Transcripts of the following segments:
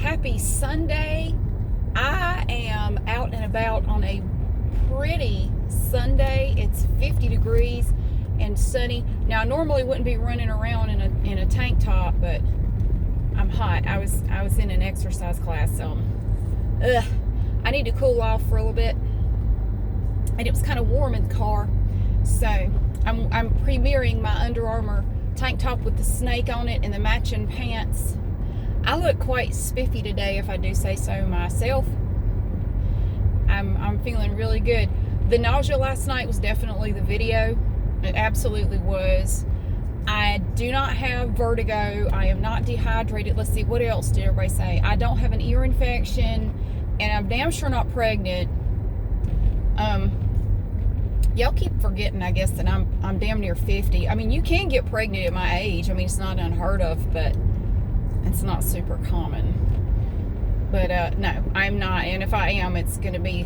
happy Sunday. I am out and about on a pretty Sunday. It's 50 degrees and sunny. Now I normally wouldn't be running around in a tank top, but I'm hot. I was in an exercise class, so I need to cool off for a little bit. And it was kind of warm in the car, so I'm premiering my Under Armour tank top with the snake on it and the matching pants. I look quite spiffy today, if I do say so myself. I'm feeling really good. The nausea last night was definitely the video. It absolutely was. I do not have vertigo. I am not dehydrated. Let's see, what else did everybody say? I don't have an ear infection, and I'm damn sure not pregnant. Y'all keep forgetting, I guess, that I'm damn near 50. I mean, you can get pregnant at my age. I mean, it's not unheard of, but it's not super common. But no, I'm not. And if I am, it's going to be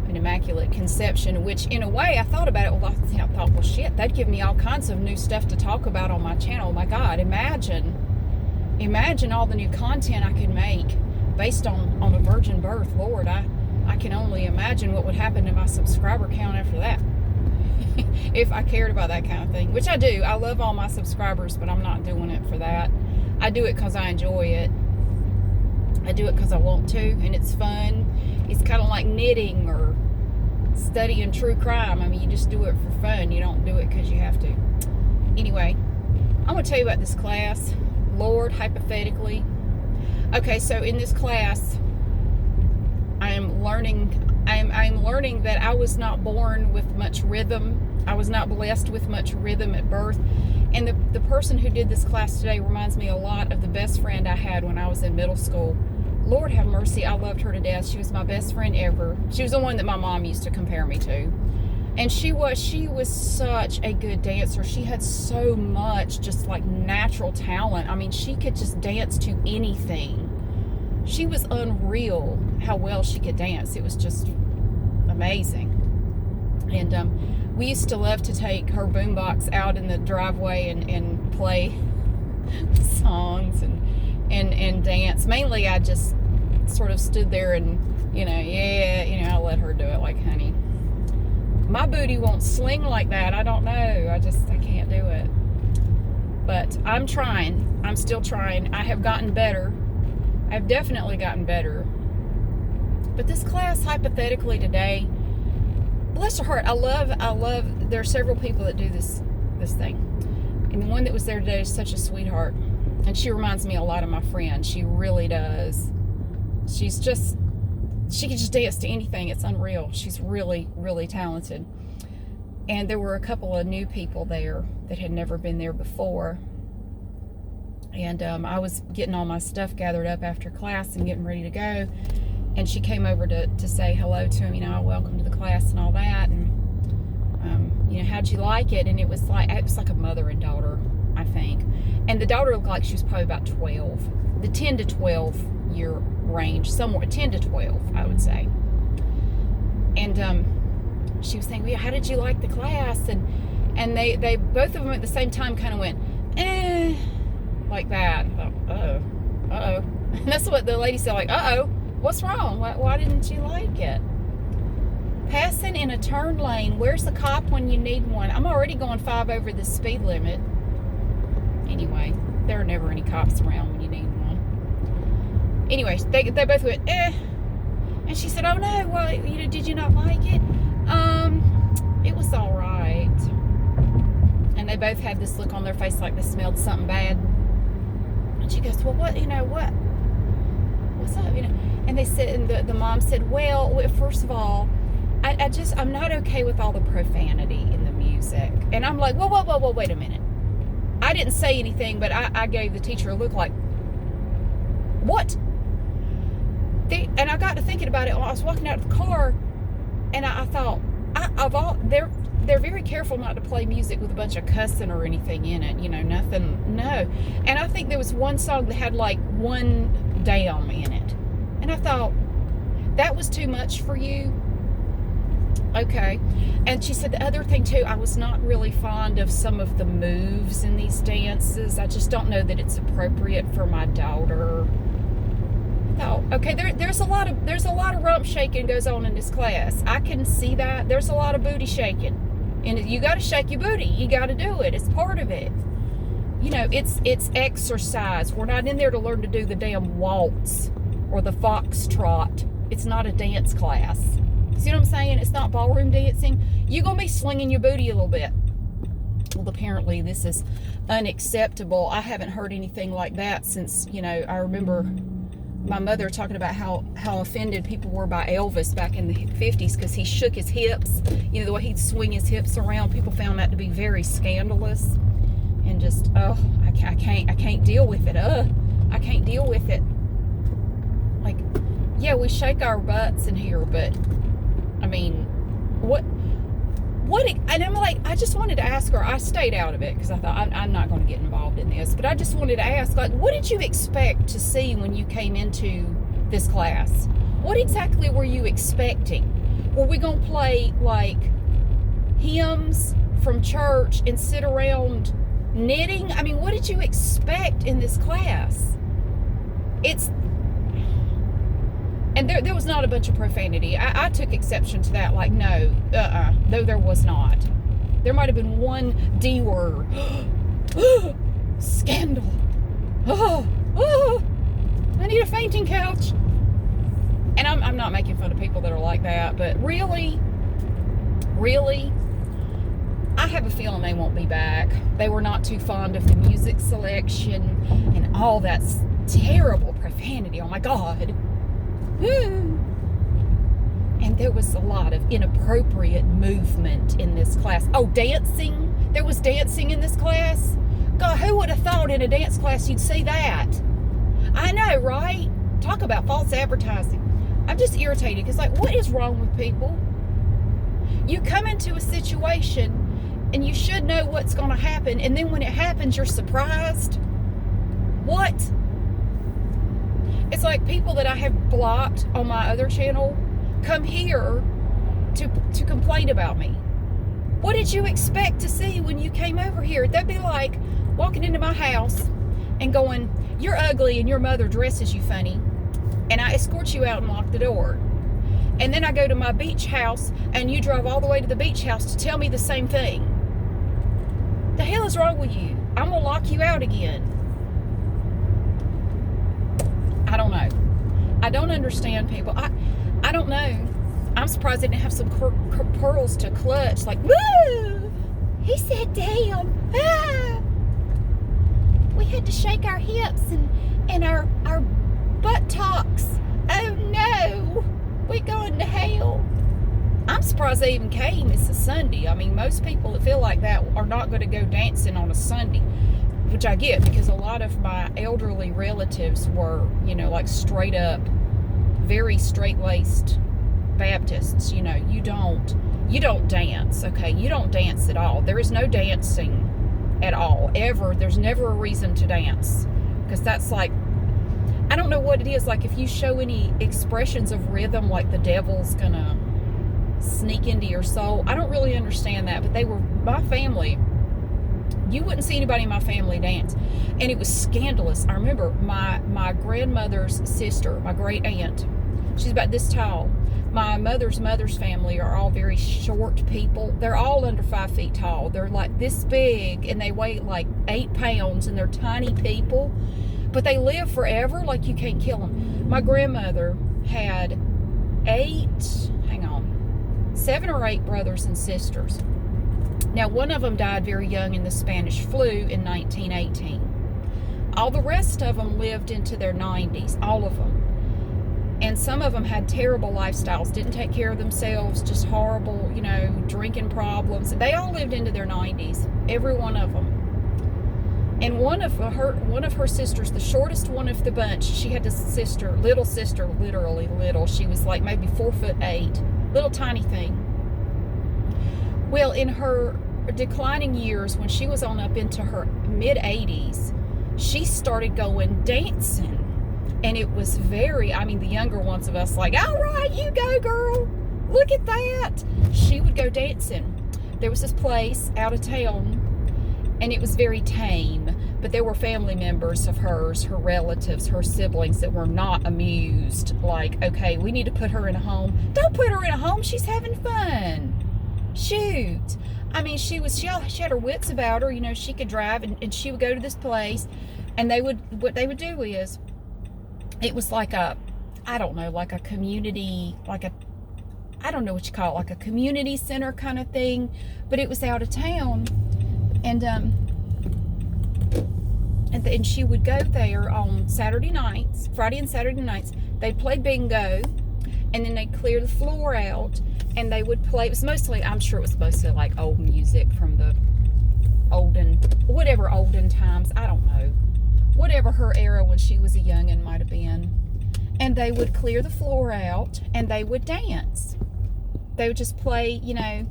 an immaculate conception, which in a way, I thought about it. Well, I thought, well, shit, that'd give me all kinds of new stuff to talk about on my channel. My God, imagine all the new content I could make based on a virgin birth. Lord, I can only imagine what would happen to my subscriber count after that. If I cared about that kind of thing, which I do. I love all my subscribers, but I'm not doing it for that. I do it because I enjoy it. I do it because I want to, and it's fun. It's kind of like knitting or studying true crime. I mean, you just do it for fun. You don't do it because you have to. Anyway, I'm going to tell you about this class. Lord, hypothetically. Okay, so in this class, I'm learning that I was not born with much rhythm. I was not blessed with much rhythm at birth. And the person who did this class today reminds me a lot of the best friend I had when I was in middle school. Lord have mercy, I loved her to death. She was my best friend ever. She was the one that my mom used to compare me to. And she was such a good dancer. She had so much just like natural talent. I mean, she could just dance to anything. She was unreal how well she could dance. It was just amazing. And we used to love to take her boombox out in the driveway and play songs and dance. Mainly I just sort of stood there and, I let her do it like, honey, my booty won't sling like that. I don't know. I can't do it. But I'm trying. I'm still trying. I have gotten better. I've definitely gotten better. But this class, hypothetically today, bless her heart, I love, there are several people that do this thing. And the one that was there today is such a sweetheart. And she reminds me a lot of my friend. She really does. She can just dance to anything. It's unreal. She's really, really talented. And there were a couple of new people there that had never been there before. And I was getting all my stuff gathered up after class and getting ready to go. And she came over to say hello to him, welcome to the class and all that. And, how'd you like it? And it was like a mother and daughter, I think. And the daughter looked like she was probably about 12. The 10 to 12 year range, somewhere 10 to 12, I would say. And she was saying, well, how did you like the class? And they both of them at the same time kind of went, like that. I thought, uh-oh. And that's what the lady said, like, uh-oh, what's wrong? Why didn't you like it? Passing in a turn lane. Where's the cop when you need one? I'm already going 5 over the speed limit. Anyway, there are never any cops around when you need one. Anyway, they both went, And she said, oh no, well, did you not like it? It was all right. And they both had this look on their face like they smelled something bad. And she goes, well, what's up? And they said, and the mom said, well, first of all, I'm not okay with all the profanity in the music. And I'm like, whoa, wait a minute. I didn't say anything, but I gave the teacher a look like, what? And I got to thinking about it when I was walking out of the car, and I thought, they're very careful not to play music with a bunch of cussing or anything in it, nothing, no. And I think there was one song that had like one damn in it. And I thought, that was too much for you? Okay. And she said the other thing too, I was not really fond of some of the moves in these dances. I just don't know that it's appropriate for my daughter. thought, okay, there's a lot of rump shaking goes on in this class. I can see that. There's a lot of booty shaking. And you got to shake your booty. You got to do it. It's part of it. You know, it's exercise. We're not in there to learn to do the damn waltz or the foxtrot. It's not a dance class. See what I'm saying? It's not ballroom dancing. You're going to be slinging your booty a little bit. Well, apparently this is unacceptable. I haven't heard anything like that since, you know, I remember my mother talking about how offended people were by Elvis back in the 50s because he shook his hips. You know, the way he'd swing his hips around. People found that to be very scandalous. And just, oh, I can't deal with it. I can't deal with it. Like, yeah, we shake our butts in here, but, I mean, what, and I'm like, I just wanted to ask her. I stayed out of it because I thought I'm not going to get involved in this. But I just wanted to ask, like, what did you expect to see when you came into this class? What exactly were you expecting? Were we going to play, like, hymns from church and sit around knitting? I mean, what did you expect in this class? And there was not a bunch of profanity. I took exception to that. Like, no, though there was not. There might have been one D word. Scandal. I need a fainting couch. And I'm not making fun of people that are like that, but really, I have a feeling they won't be back. They were not too fond of the music selection and all that terrible profanity. Oh my God. And there was a lot of inappropriate movement in this class. Oh, dancing. There was dancing in this class. God, who would have thought in a dance class you'd see that? I know, right? Talk about false advertising. I'm just irritated because, like, what is wrong with people? You come into a situation and you should know what's going to happen, and then when it happens, you're surprised. What? It's like people that I have blocked on my other channel come here to complain about me. What did you expect to see when you came over here? That'd be like walking into my house and going, you're ugly and your mother dresses you funny, and I escort you out and lock the door. And then I go to my beach house and you drive all the way to the beach house to tell me the same thing. The hell is wrong with you? I'm gonna lock you out again. I don't know. I don't understand people. I don't know. I'm surprised they didn't have some pearls to clutch. Like, woo! He said, damn. Ah! We had to shake our hips and our buttocks. Oh no! We going to hell. I'm surprised they even came. It's a Sunday. I mean, most people that feel like that are not going to go dancing on a Sunday. Which I get, because a lot of my elderly relatives were, you know, like straight up, very straight-laced Baptists. You know, you don't dance, okay? You don't dance at all. There is no dancing at all, ever. There's never a reason to dance, because that's like, I don't know what it is. Like, if you show any expressions of rhythm, like the devil's gonna sneak into your soul. I don't really understand that, but they were, my family, you wouldn't see anybody in my family dance. And it was scandalous. I remember my grandmother's sister, my great aunt, she's about this tall. My mother's family are all very short people. They're all under 5 feet tall. They're like this big and they weigh like 8 pounds and they're tiny people. But they live forever, like you can't kill them. My grandmother had 7 or 8 brothers and sisters. Now, one of them died very young in the Spanish flu in 1918. All the rest of them lived into their 90s, all of them. And some of them had terrible lifestyles, didn't take care of themselves, just horrible, you know, drinking problems. They all lived into their 90s, every one of them. And one of her sisters, the shortest one of the bunch, she had this little sister, literally little. She was like maybe 4'8", little tiny thing. Well, in her declining years, when she was on up into her mid-80s, she started going dancing. And it was very, I mean, the younger ones of us like, all right, you go, girl. Look at that. She would go dancing. There was this place out of town, and it was very tame. but there were family members of hers, her relatives, her siblings that were not amused. Like, okay, we need to put her in a home. Don't put her in a home. She's having fun. Shoot. I mean, she had her wits about her. You know, she could drive, and she would go to this place, and what they would do is, it was like I don't know, like a community, I don't know what you call it, like a community center kind of thing, but it was out of town, and she would go there on Saturday nights, Friday and Saturday nights. They'd play bingo, and then they'd clear the floor out, and they would play. It was mostly, I'm sure it was mostly like old music from the olden times. I don't know. Whatever her era when she was a youngin' might have been. And they would clear the floor out, and they would dance. They would just play, you know,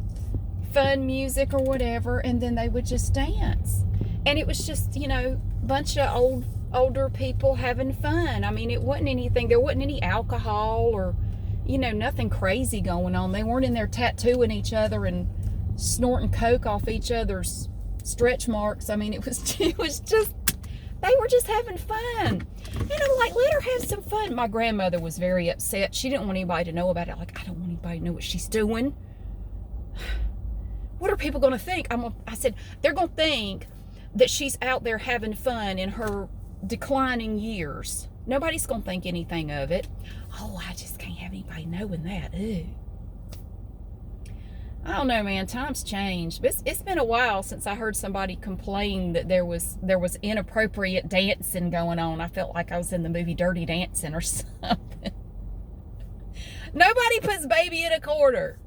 fun music or whatever, and then they would just dance. And it was just, you know, a bunch of older people having fun. I mean, it wasn't anything, there wasn't any alcohol or, you know, nothing crazy going on. They weren't in there tattooing each other and snorting coke off each other's stretch marks. I mean, it was just, they were just having fun. And I'm like, let her have some fun. My grandmother was very upset. She didn't want anybody to know about it. Like, I don't want anybody to know what she's doing. What are people going to think? I said, they're going to think that she's out there having fun in her declining years. Nobody's going to think anything of it. Oh, I just can't have anybody knowing that. Ew. I don't know, man. Times changed. It's been a while since I heard somebody complain that there was inappropriate dancing going on. I felt like I was in the movie Dirty Dancing or something. Nobody puts baby in a corner.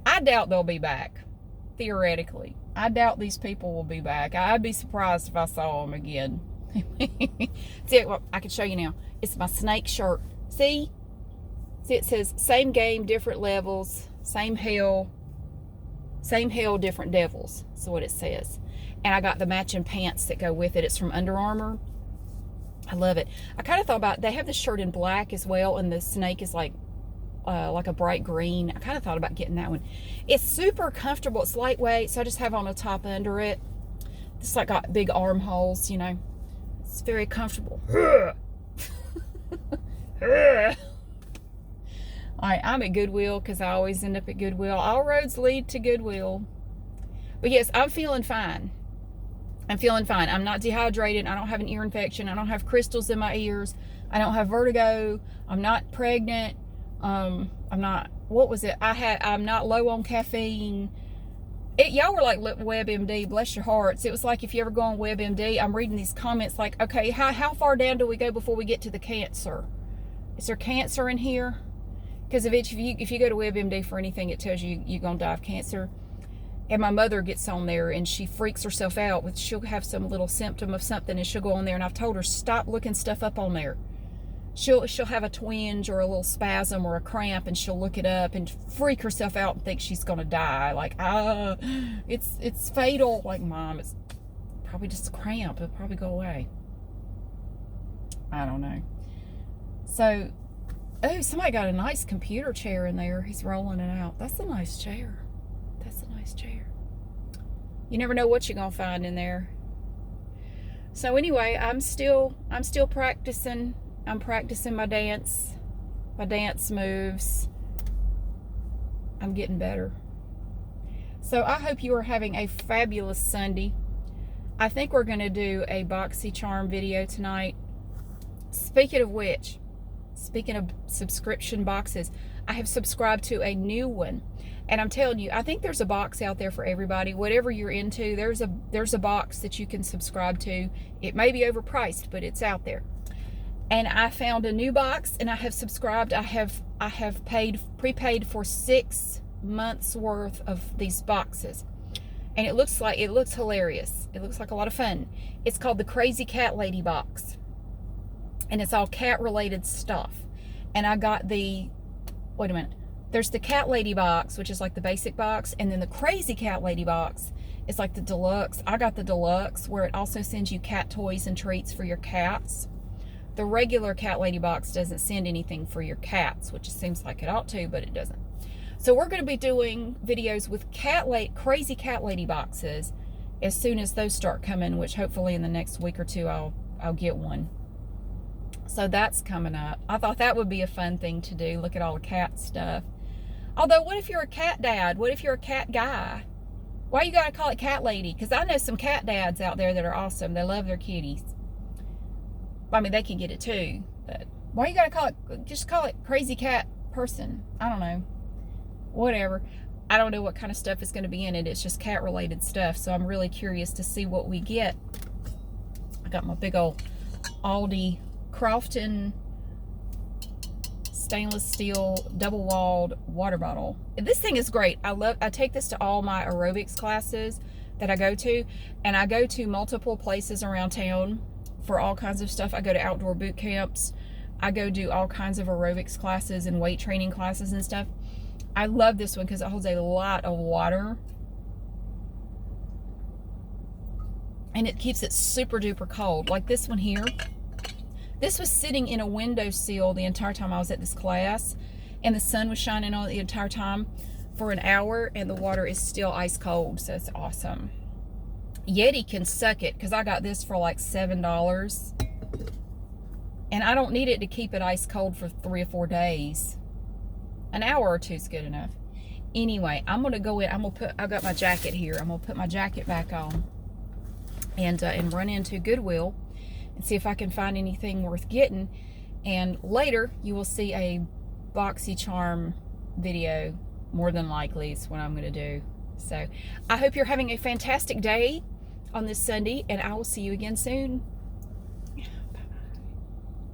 I doubt they'll be back. Theoretically, I doubt these people will be back. I'd be surprised if I saw them again. See, well, I can show you now. It's my snake shirt. See, it says same game, different levels. Same hell, different devils. That's what it says. And I got the matching pants that go with it. It's from Under Armour. I love it. I kind of thought about, they have this shirt in black as well, and the snake is like a bright green. I kind of thought about getting that one. It's super comfortable. It's lightweight, so I just have on a top under it. It's like got big armholes, you know. It's very comfortable. I'm at Goodwill because I always end up at Goodwill. All roads lead to Goodwill. But yes, I'm feeling fine. I'm not dehydrated. I don't have an ear infection. I don't have crystals in my ears. I don't have vertigo. I'm not pregnant. I'm not, what was it? I'm not low on caffeine. Y'all were like WebMD, bless your hearts. It was like if you ever go on WebMD, I'm reading these comments like, okay, how far down do we go before we get to the cancer? Is there cancer in here? Because if you go to WebMD for anything, it tells you you're going to die of cancer. And my mother gets on there and she freaks herself out. She'll have some little symptom of something and she'll go on there, and I've told her, stop looking stuff up on there. She'll have a twinge or a little spasm or a cramp, and she'll look it up and freak herself out and think she's going to die. Like, it's fatal. Like, Mom, it's probably just a cramp. It'll probably go away. I don't know. So, oh, somebody got a nice computer chair in there. He's rolling it out. That's a nice chair. You never know what you're going to find in there. So anyway, I'm still practicing. I'm practicing my dance moves. I'm getting better. So I hope you are having a fabulous Sunday. I think we're going to do a BoxyCharm video tonight. Speaking of subscription boxes, I have subscribed to a new one. And I'm telling you, I think there's a box out there for everybody. Whatever you're into, there's a box that you can subscribe to. It may be overpriced, but it's out there. And I found a new box, and I have subscribed. I have prepaid for 6 months worth of these boxes. And it looks hilarious. It looks like a lot of fun. It's called the Crazy Cat Lady box. And it's all cat related stuff. And I got there's the Cat Lady box, which is like the basic box, and then the Crazy Cat Lady box is like the deluxe. I got the deluxe, where it also sends you cat toys and treats for your cats. The regular Cat Lady box doesn't send anything for your cats, which seems like it ought to, but it doesn't. So we're going to be doing videos with Crazy Cat Lady boxes, as soon as those start coming, which hopefully in the next week or two I'll get one. So that's coming up. I thought that would be a fun thing to do. Look at all the cat stuff. Although, what if you're a cat dad? What if you're a cat guy? Why you gotta call it cat lady? Because I know some cat dads out there that are awesome. They love their kitties. I mean, they can get it too. But why you gotta call it, just call it crazy cat person? I don't know. Whatever. I don't know what kind of stuff is going to be in it. It's just cat related stuff. So I'm really curious to see what we get. I got my big old Aldi Crofton stainless steel double walled water bottle. This thing is great. I take this to all my aerobics classes that I go to, and I go to multiple places around town for all kinds of stuff. I go to outdoor boot camps. I go do all kinds of aerobics classes and weight training classes and stuff. I love this one because it holds a lot of water. And it keeps it super duper cold. Like this one here. This was sitting in a windowsill the entire time I was at this class. And the sun was shining on it the entire time for an hour. And the water is still ice cold. So it's awesome. Yeti can suck it because I got this for like $7. And I don't need it to keep it ice cold for 3 or 4 days. An hour or two is good enough. Anyway, I'm gonna go in. I've got my jacket here. I'm gonna put my jacket back on and run into Goodwill and see if I can find anything worth getting. And later you will see a BoxyCharm video. More than likely is what I'm gonna do. So I hope you're having a fantastic day on this Sunday, and I will see you again soon.